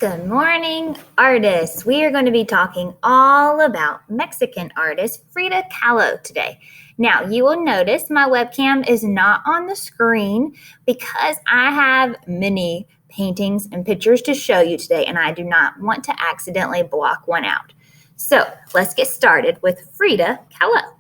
Good morning, artists. We are going to be talking all about Mexican artist Frida Kahlo today. Now, you will notice my webcam is not on the screen because I have many paintings and pictures to show you today, and I do not want to accidentally block one out. So, let's get started with Frida Kahlo.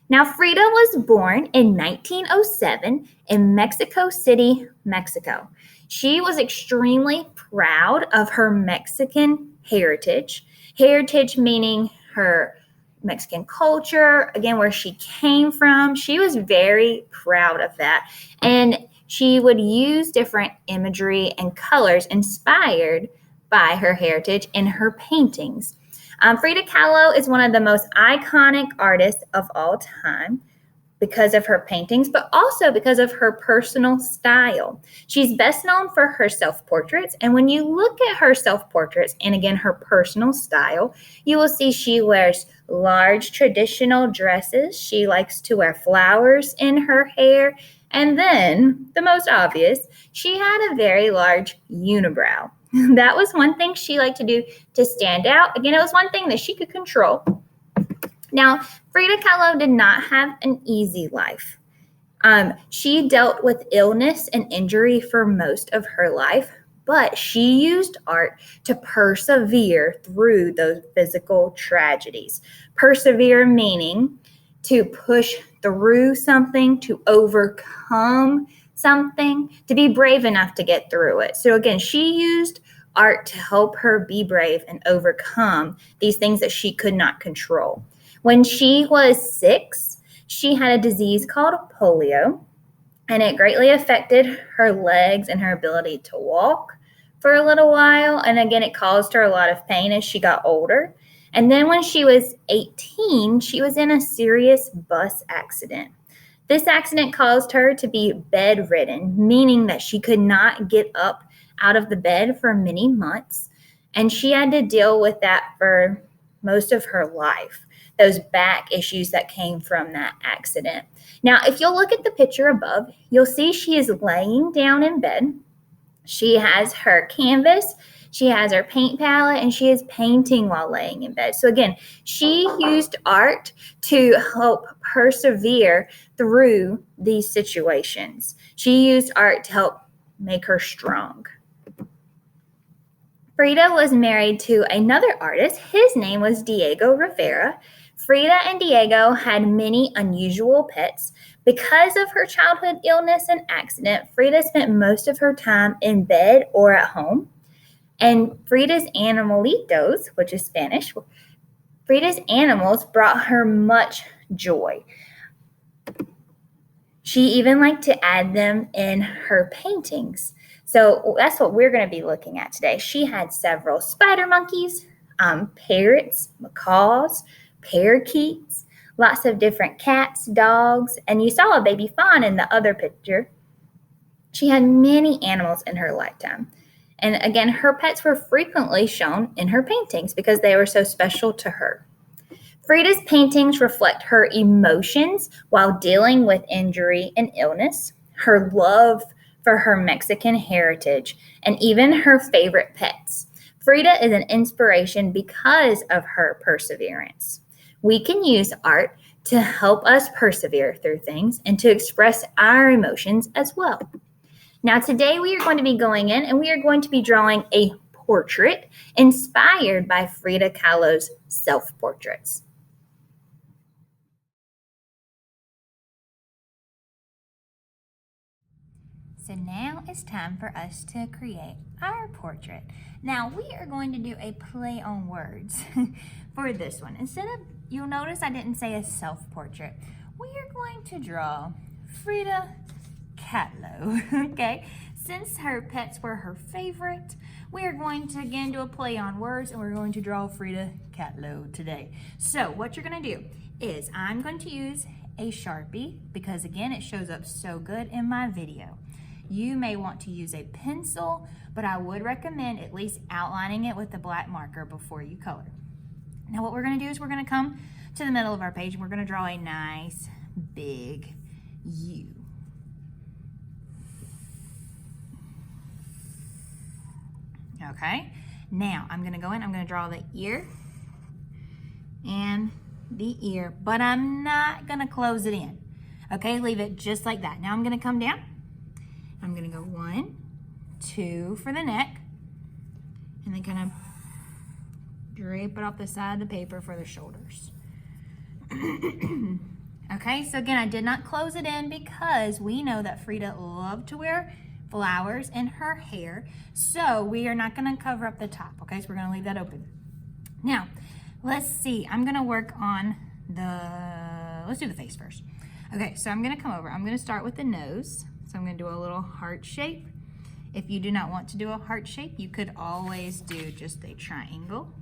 Now, Frida was born in 1907 in Mexico City, Mexico. She was extremely proud of her Mexican heritage. Heritage meaning her Mexican culture, again, where she came from. She was very proud of that. And she would use different imagery and colors inspired by her heritage in her paintings. Frida Kahlo is one of the most iconic artists of all time because of her paintings, but also because of her personal style. She's best known for her self-portraits, and when you look at her self-portraits and again her personal style, you will see she wears large traditional dresses. She likes to wear flowers in her hair, and then, the most obvious, she had a very large unibrow. That was one thing she liked to do to stand out. Again, it was one thing that she could control. Now, Frida Kahlo did not have an easy life. She dealt with illness and injury for most of her life, but she used art to persevere through those physical tragedies. Persevere meaning to push through something, to overcome something, to be brave enough to get through it. So again, she used art to help her be brave and overcome these things that she could not control. When she was 6, she had a disease called polio, and it greatly affected her legs and her ability to walk for a little while. And again, it caused her a lot of pain as she got older. And then when she was 18, she was in a serious bus accident. This accident caused her to be bedridden, meaning that she could not get up out of the bed for many months. And she had to deal with that for most of her life, those back issues that came from that accident. Now, if you'll look at the picture above, you'll see she is laying down in bed. She has her canvas, she has her paint palette, and she is painting while laying in bed. So again, she used art to help persevere through these situations. She used art to help make her strong. Frida was married to another artist. His name was Diego Rivera. Frida and Diego had many unusual pets. Because of her childhood illness and accident, Frida spent most of her time in bed or at home. And Frida's animalitos, which is Spanish, Frida's animals brought her much joy. She even liked to add them in her paintings. So that's what we're going to be looking at today. She had several spider monkeys, parrots, macaws, parakeets, lots of different cats, dogs, and you saw a baby fawn in the other picture. She had many animals in her lifetime. And again, her pets were frequently shown in her paintings because they were so special to her. Frida's paintings reflect her emotions while dealing with injury and illness, her love for her Mexican heritage, and even her favorite pets. Frida is an inspiration because of her perseverance. We can use art to help us persevere through things and to express our emotions as well. Now, today we are going to be going in and we are going to be drawing a portrait inspired by Frida Kahlo's self-portraits. So now it's time for us to create our portrait. Now we are going to do a play on words for this one. You'll notice I didn't say a self-portrait. We are going to draw Frida Kahlo, okay? Since her pets were her favorite, we are going to again do a play on words and we're going to draw Frida Kahlo today. So what you're gonna do is I'm going to use a Sharpie because again, it shows up so good in my video. You may want to use a pencil, but I would recommend at least outlining it with a black marker before you color. Now what we're gonna do is we're gonna come to the middle of our page and we're gonna draw a nice big U. Okay, now I'm gonna go in, I'm gonna draw the ear and the ear, but I'm not gonna close it in. Okay, leave it just like that. Now I'm gonna come down. I'm gonna go 1, 2 for the neck, and then kind of drape it off the side of the paper for the shoulders. Okay, so again, I did not close it in because we know that Frida loved to wear flowers in her hair, so we are not gonna cover up the top, okay? So we're gonna leave that open. Now, let's see, I'm gonna work on let's do the face first. Okay, so I'm gonna come over, I'm gonna start with the nose. So I'm gonna do a little heart shape. If you do not want to do a heart shape, you could always do just a triangle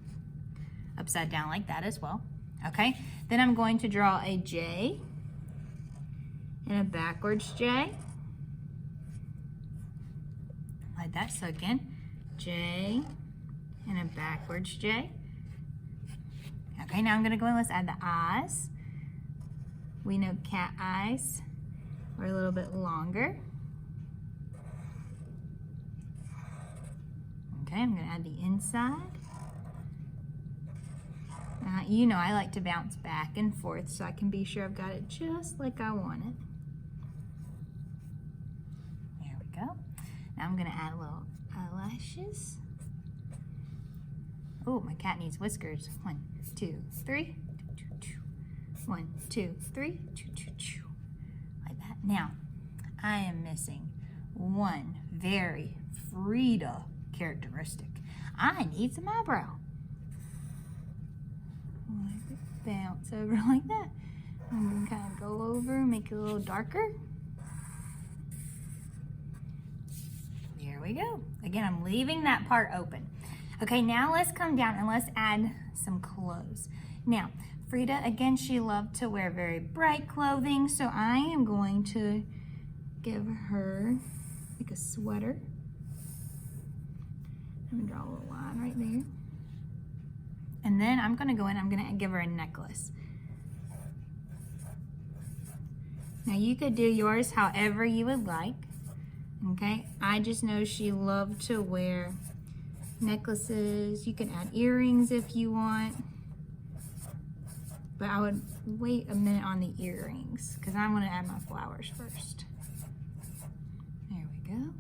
upside down like that as well. Okay, then I'm going to draw a J and a backwards J. Like that, so again, J and a backwards J. Okay, now I'm gonna go and let's add the eyes. We know cat eyes are a little bit longer. Okay, I'm gonna add the inside. You know I like to bounce back and forth so I can be sure I've got it just like I want it. There we go. Now I'm gonna add little eyelashes. Oh, my cat needs whiskers. 1, 2, 3. 1, 2, 3. Like that. Now, I am missing one very Frida characteristic. I need some eyebrow. Bounce over like that. I'm gonna kind of go over, make it a little darker. There we go. Again, I'm leaving that part open. Okay, now let's come down and let's add some clothes. Now, Frida, again, she loved to wear very bright clothing, so I am going to give her like a sweater. I'm gonna draw a little line right there. And then I'm gonna go in, I'm gonna give her a necklace. Now you could do yours however you would like, okay? I just know she loved to wear necklaces. You can add earrings if you want, but I would wait a minute on the earrings because I wanna add my flowers first. There we go.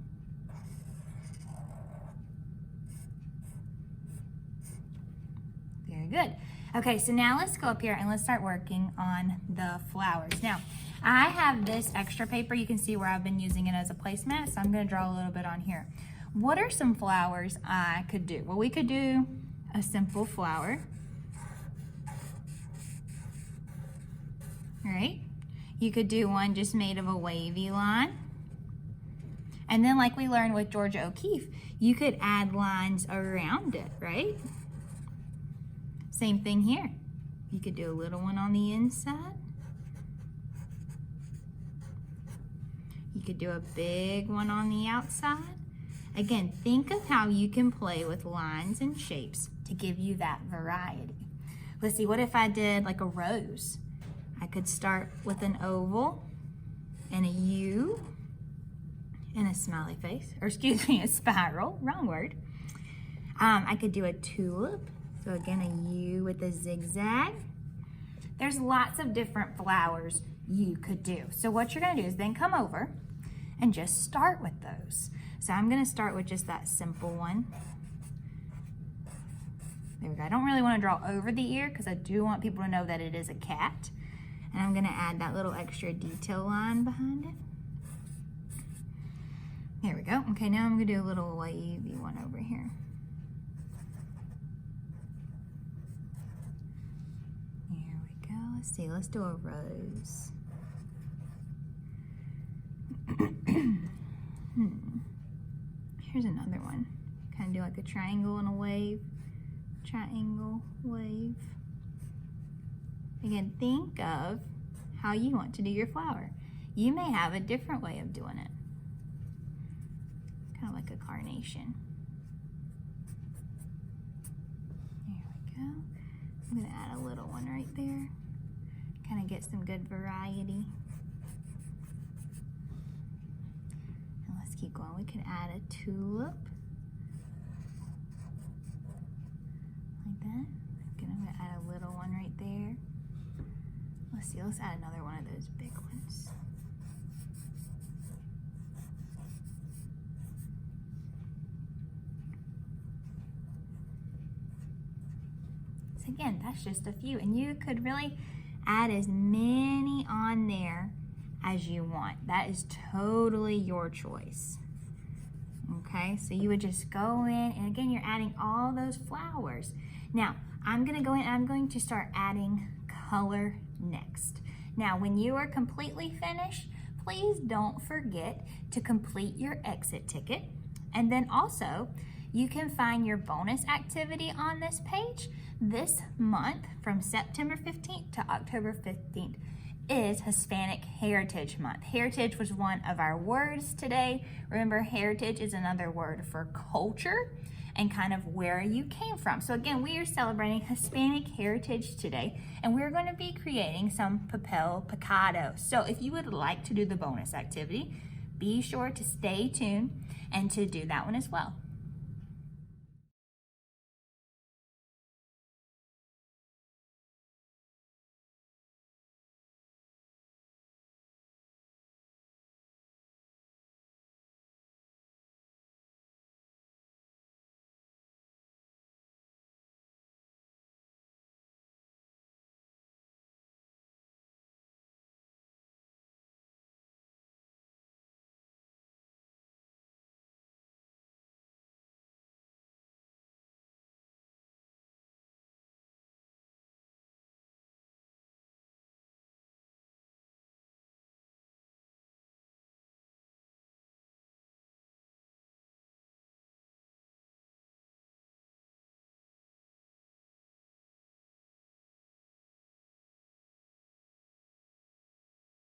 Very good. Okay, so now let's go up here and let's start working on the flowers. Now, I have this extra paper. You can see where I've been using it as a placemat, so I'm gonna draw a little bit on here. What are some flowers I could do? Well, we could do a simple flower. All right? You could do one just made of a wavy line. And then like we learned with Georgia O'Keeffe, you could add lines around it, right? Same thing here. You could do a little one on the inside. You could do a big one on the outside. Again, think of how you can play with lines and shapes to give you that variety. Let's see, what if I did like a rose? I could start with an oval and a U and a smiley face, or excuse me, a spiral, wrong word. I could do a tulip. So again, a U with a zigzag. There's lots of different flowers you could do. So what you're gonna do is then come over and just start with those. So I'm gonna start with just that simple one. There we go. I don't really wanna draw over the ear because I do want people to know that it is a cat. And I'm gonna add that little extra detail line behind it. There we go. Okay, now I'm gonna do a little wavy one over here. Let's see, let's do a rose. Here's another one. Kind of do like a triangle and a wave. Triangle, wave. Again, think of how you want to do your flower. You may have a different way of doing it. Kind of like a carnation. There we go. I'm gonna add a little one right there. Kind of get some good variety. And let's keep going. We could add a tulip. let's add another one of those big ones. So again, that's just a few, and you could really add as many on there as you want. That is totally your choice. Okay, so you would just go in, and again, you're adding all those flowers. Now, I'm gonna go in and I'm going to start adding color next. Now, when you are completely finished, please don't forget to complete your exit ticket. And then also, you can find your bonus activity on this page. This month, from September 15th to October 15th, is Hispanic Heritage Month. Heritage was one of our words today. Remember, heritage is another word for culture and kind of where you came from. So again, we are celebrating Hispanic Heritage today, and we're going to be creating some papel picado. So if you would like to do the bonus activity, be sure to stay tuned and to do that one as well.